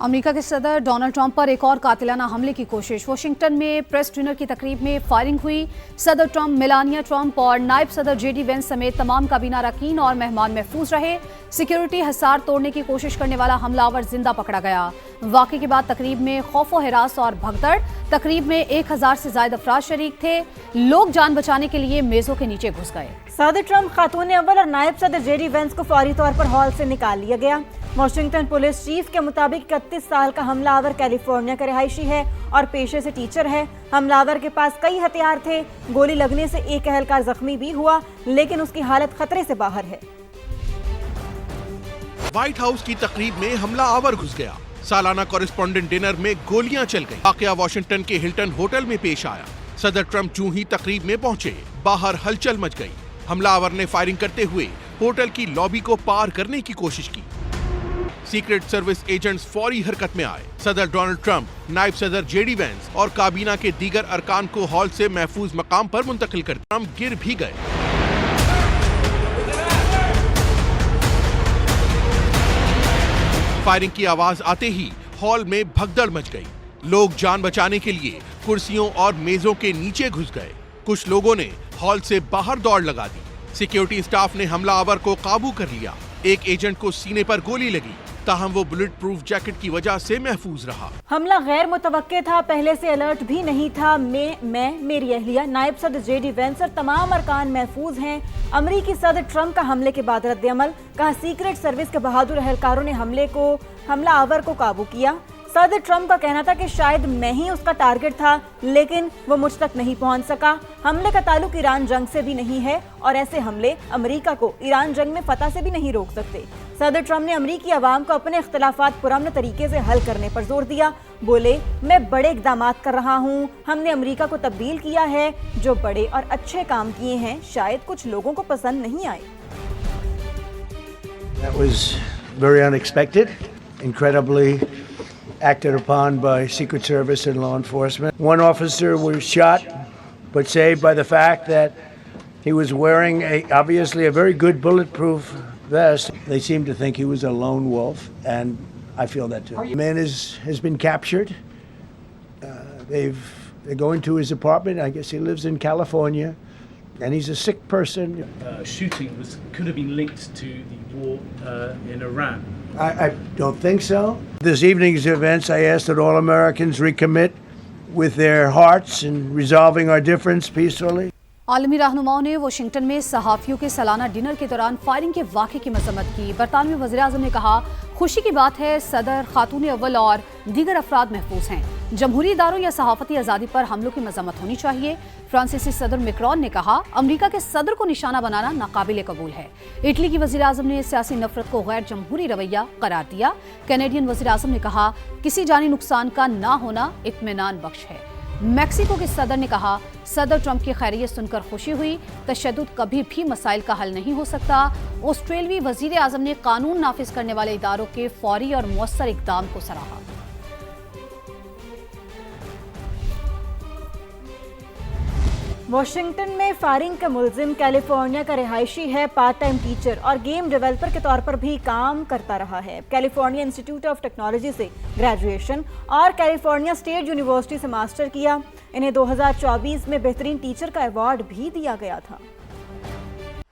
America के सदर Donald Trump पर एक और कातिलाना हमले की कोशिश। वाशिंगटन में प्रेस डिनर की तकरीब में फायरिंग हुई। सदर ट्रंप, मेलानिया ट्रंप और नायब सदर जेडी वेंस समेत तमाम काबीना अरकान और मेहमान महफूज रहे। सिक्योरिटी हिसार तोड़ने की कोशिश करने वाला हमलावर जिंदा पकड़ा गया। वाक़े के बाद तकरीब में खौफ व हिरास और भगदड़। तकरीब में 1000 से ज्यादा अफराद शरीक थे। लोग जान बचाने के लिए मेजों के नीचे घुस गए। सदर ट्रंप, खातून अव्वल और नायब सदर जेडी वेंस को फौरी तौर पर हॉल से निकाल लिया गया। वाशिंगटन पुलिस चीफ के मुताबिक 31 साल का हमलावर कैलिफोर्निया का रिहायशी है और पेशे से टीचर है। हमलावर के पास कई हथियार थे। गोली लगने से एक अहलकार जख्मी भी हुआ, लेकिन उसकी हालत खतरे से बाहर है। व्हाइट हाउस की तकरीब में हमलावर घुस गया। सालाना कॉरेस्पॉन्डेंट डिनर में गोलियां चल गई। वाकया वाशिंगटन के हिल्टन होटल में पेश आया। सदर ट्रंप जूं ही तकरीब में पहुंचे, बाहर हलचल मच गई। हमलावर ने फायरिंग करते हुए होटल की लॉबी को पार करने की कोशिश की। सीक्रेट सर्विस एजेंट्स फौरी हरकत में आए। सदर डोनाल्ड ट्रंप, नायब सदर जेडी वेंस और काबीना के दीगर अरकान को हॉल से महफूज मकाम पर मुंतकिल कर ट्रंप गिर भी गए। फायरिंग की आवाज आते ही हॉल में भगदड़ मच गई। लोग जान बचाने के लिए कुर्सियों और मेजों के नीचे घुस गए। कुछ लोगों ने हॉल से बाहर दौड़ लगा दी। सिक्योरिटी स्टाफ ने हमलावर को काबू कर लिया। एक एजेंट को सीने पर गोली लगी, ताहम वो बुलेट प्रूफ जैकेट की वजह से महफूज रहा। हमला गैर मुतवक्के था, पहले से अलर्ट भी नहीं था। मैं मेरी अहलिया, नायब सदर जेडी वेंस और तमाम अरकान महफूज हैं। अमरीकी सदर ट्रंप का हमले के बाद रद्द अमल। कहा, सीक्रेट सर्विस के बहादुर अहलकारों ने हमलावर को काबू किया। सदर ट्रंप का कहना था कि शायद मैं ही उसका टारगेट था, लेकिन वो मुझ तक नहीं पहुंच सका। हमले का ताल्लुक ईरान जंग से भी नहीं है और ऐसे हमले अमेरिका को ईरान जंग में फतह से भी नहीं रोक सकते। सदर ट्रंप ने अमेरिकी अवाम को अपने इख्तिलाफात पुरअमन तरीके से हल करने पर जोर दिया। बोले, मैं बड़े इक़दामात कर रहा हूँ। हमने अमेरिका को तब्दील किया है। जो बड़े और अच्छे काम किए हैं शायद कुछ लोगों को पसंद नहीं आए। That was very unexpected, incredibly acted upon by Secret Service and law enforcement. One officer was shot, but saved by the fact that he was wearing obviously a very good bulletproof vest. They seem to think he was a lone wolf, and I feel that too. The man has been captured. They're going to his apartment. I guess he lives in California, and he's a sick person. Shooting could have been linked to the war in Iran. I don't think so. This evening's events, I asked that all Americans recommit with their hearts and resolving our difference peacefully. आलमी रहनुमाओं ने Washington में सहाफ़ियों के सालाना dinner के दौरान firing के वाक़े की मज़म्मत की। बरतानवी वज़ीर-ए-आज़म ने कहा, खुशी की बात है सदर, खातून अव्वल और दीगर अफराद महफूज हैं। जमहूरी इदारों या सहाफ़ती आज़ादी पर हमलों की मज़म्मत होनी चाहिए। फ्रांसीसी सदर मैक्रोन ने कहा, अमरीका के सदर को निशाना बनाना नाकाबिल कबूल है। इटली की वज़ीर-ए-आज़म ने सियासी नफरत को गैर जमहूरी रवैया करार दिया। कैनेडियन वज़ीर-ए-आज़म ने कहा, किसी जानी नुकसान का ना होना इत्मीनान बख्श है। मैक्सिको के सदर ने कहा, सदर ट्रंप की खैरियत सुनकर खुशी हुई। तशद्दुद कभी भी मसाइल का हल नहीं हो सकता। ऑस्ट्रेलियाई वज़ीर आज़म ने कानून नाफिज करने वाले इदारों के फौरी और मौसर इक़दाम को सराहा। वाशिंगटन में फायरिंग का मुलजिम कैलिफोर्निया का रिहायशी है, पार्ट टाइम टीचर और गेम डेवलपर के तौर पर भी काम करता रहा है। कैलिफोर्निया इंस्टीट्यूट ऑफ टेक्नोलॉजी से ग्रेजुएशन और कैलिफोर्निया स्टेट यूनिवर्सिटी से मास्टर किया। इन्हें 2024 में बेहतरीन टीचर का अवार्ड भी दिया गया था।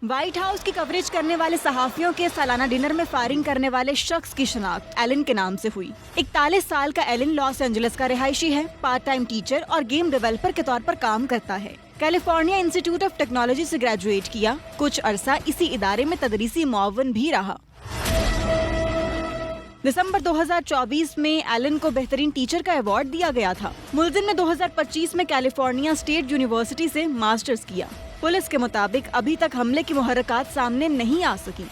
व्हाइट हाउस की कवरेज करने वाले सहाफियों के सालाना डिनर में फायरिंग करने वाले शख्स की शनाख्त एलन के नाम से हुई। 41 साल का एलन लॉस एंजलिस का रिहायशी है, पार्ट टाइम टीचर और गेम डेवलपर के तौर पर काम करता है। कैलिफोर्निया इंस्टीट्यूट ऑफ टेक्नोलॉजी से ग्रेजुएट किया। कुछ अरसा इसी इदारे में तदरीसी मुआवन भी रहा। दिसंबर 2024 में एलन को बेहतरीन टीचर का अवार्ड दिया गया था। मुलजिम ने 2025 में कैलिफोर्निया स्टेट यूनिवर्सिटी से मास्टर्स किया। पुलिस के मुताबिक अभी तक हमले की मुहर्रकात सामने नहीं आ सकी।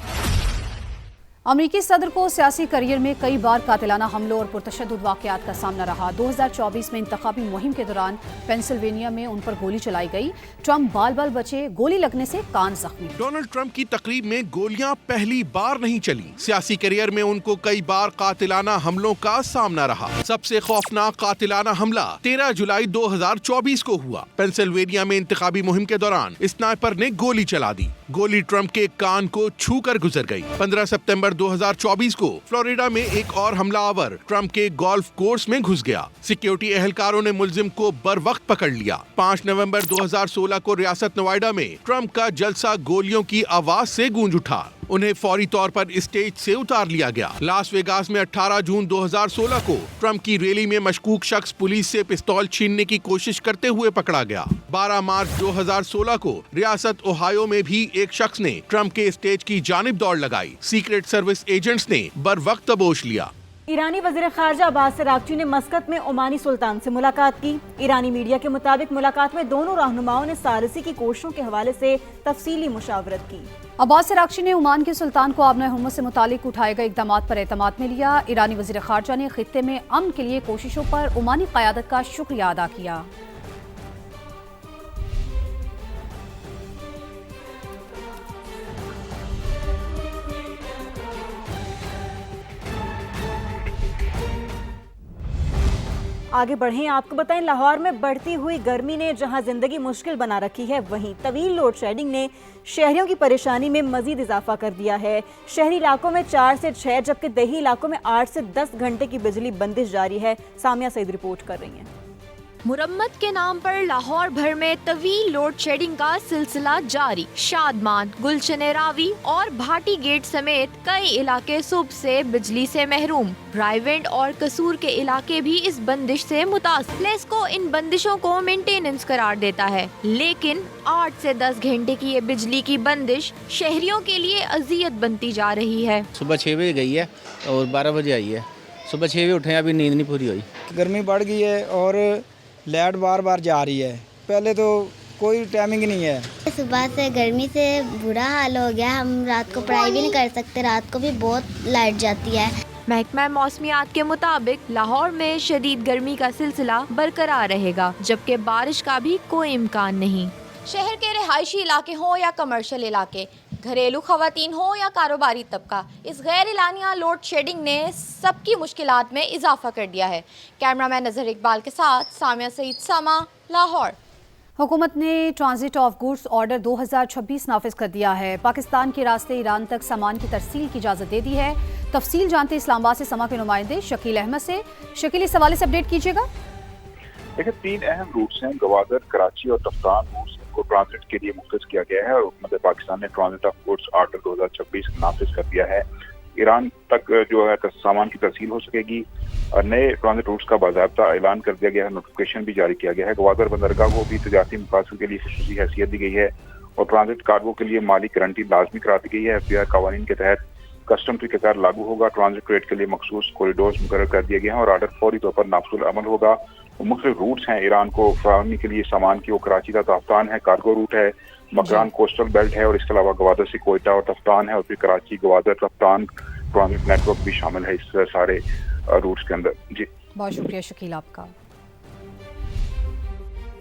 अमरीकी सदर को सियासी करियर में कई बार कातिलाना हमलों और पुरतशद्दुद वाक़यात का सामना रहा। 2024 में इंतखाबी मुहिम के दौरान पेंसिल्वेनिया में उन पर गोली चलाई गई। ट्रंप बाल बाल बचे, गोली लगने से कान जख्मी। डोनाल्ड ट्रंप की तकरीब में गोलियां पहली बार नहीं चली। सियासी करियर में उनको कई बार कातिलाना हमलों का सामना रहा। सबसे खौफनाक कातिलाना हमला 13 जुलाई 2024 को हुआ। पेंसिल्वेनिया में इंतखाबी मुहिम के दौरान स्नाइपर ने गोली चला दी। गोली ट्रंप के कान को छू कर गुजर गई। 15 सितंबर नवंबर 2024 को फ्लोरिडा में एक और हमलावर ट्रंप के गोल्फ कोर्स में घुस गया। सिक्योरिटी एहलकारों ने मुलजिम को बर वक्त पकड़ लिया। 5 नवंबर 2016 को रियासत नोएडा में ट्रंप का जलसा गोलियों की आवाज से गूंज उठा। उन्हें फौरी तौर पर स्टेज से उतार लिया गया। लास वेगास में 18 जून 2016 को ट्रंप की रैली में मशकूक शख्स पुलिस से पिस्तौल छीनने की कोशिश करते हुए पकड़ा गया। 12 मार्च 2016 को रियासत ओहायो में भी एक शख्स ने ट्रंप के स्टेज की जानिब दौड़ लगाई। सीक्रेट सर्विस एजेंट्स ने बर वक्त तबोश लिया। ईरानी वज़ीर ख़ारजा अब्बास अराग़ची ने मस्कत में ओमानी सुल्तान से मुलाकात की। ईरानी मीडिया के मुताबिक मुलाकात में दोनों रहनुमाओं ने सालिसी की कोशिशों के हवाले से तफसीली मुशावरत की। अब्बास अराग़ची ने ओमान के सुल्तान को आबना हुर्मत से मुतालिक उठाए गए इक़दामात पर एतमाद में लिया। ईरानी वज़ीर ख़ारजा ने खित्ते में अमन के लिए कोशिशों पर ओमानी क़यादत का शुक्रिया अदा किया। आगे बढ़ें, आपको बताएं, लाहौर में बढ़ती हुई गर्मी ने जहां जिंदगी मुश्किल बना रखी है, वहीं तवील लोड शेडिंग ने शहरियों की परेशानी में मजीद इजाफा कर दिया है। शहरी इलाकों में 4 से 6 जबकि देही इलाकों में 8 से 10 घंटे की बिजली बंदिश जारी है। सामिया सईद रिपोर्ट कर रही हैं। मुरम्मत के नाम पर लाहौर भर में तवील लोड शेडिंग का सिलसिला जारी। शादमान, गुलशन रावी और भाटी गेट समेत कई इलाके सुबह से बिजली से महरूम। रायविंड और कसूर के इलाके भी इस बंदिश से मुतासिर। लेस्को इन बंदिशों को मेंटेनेंस करार देता है, लेकिन 8 से 10 घंटे की ये बिजली की बंदिश शहरियों के लिए अजियत बनती जा रही है। सुबह 6 बजे गई है और 12 बजे आई है। सुबह 6 बजे उठे, अभी नींद नहीं पूरी हुई। गर्मी बढ़ गई है और लाइट बार बार जा रही है। पहले तो कोई टाइमिंग नहीं है। सुबह से गर्मी से बुरा हाल हो गया। हम रात को पढ़ाई भी नहीं कर सकते, रात को भी बहुत लाइट जाती है। महकमा मौसमियात के मुताबिक लाहौर में शदीद गर्मी का सिलसिला बरकरार रहेगा, जबकि बारिश का भी कोई इम्कान नहीं। शहर के रिहायशी इलाके हों या कमर्शियल इलाके, घरेलू खवातीन हो या कारोबारी तबका, इस गैर एलानिया लोड शेडिंग ने सबकी मुश्किलात में इजाफा कर दिया है। कैमरामैन नज़र इकबाल के साथ सामिया सईद, सामा, लाहौर। हुकूमत ने ट्रांजिट ऑफ गुड्स ऑर्डर 2026 नाफिज कर दिया है। पाकिस्तान के रास्ते ईरान तक सामान की तरसील की इजाज़त दे दी है। तफसील जानते इस्लामाबाद से समा के नुमाइंदे शकील अहमद से। शकील, इस हवाले से अपडेट कीजिएगा। देखिए, 3 अहम रूट्स हैं, गवादर, कराची और तफ्तान रूट्स को ट्रांजिट के लिए मुख्तस किया गया है और हुकूमत पाकिस्तान ने ट्रांजिट ऑफ गुड्स ऑर्डर 2026 नाफिज कर दिया है। ईरान तक जो है सामान की तरसील हो सकेगी। नए ट्रांजिट रूट्स का बाज़ाब्ता ऐलान कर दिया गया है, नोटिफिकेशन भी जारी किया गया है। गवादर बंदरगाह को भी तजारती मकासद के लिए खुसूसी हैसियत दी गई है और ट्रांजिट कार्गो के लिए माली गारंटी लाजमी करा दी गई है। FBI कवानीन के तहत कस्टम ठेकेदार लागू होगा। ट्रांजिट ट्रेड के लिए मखसूस कॉरिडोर्स मुकर्रर कर दिए गए हैं और ऑर्डर फौरी तौर पर नाफिजुल अमल होगा। मुख्तलिफ रूट्स हैं ईरान को फराहमी के लिए सामान की, वो कराची का तफ्तान है, कार्गो रूट है, मकरान कोस्टल बेल्ट है और इसके अलावा गवादर से कोयटा और तफ्तान है और फिर कराची, गवादर, तफ्तान ट्रांजिट नेटवर्क भी शामिल है इस सारे रूट्स के अंदर। जी, बहुत शुक्रिया शकील आपका।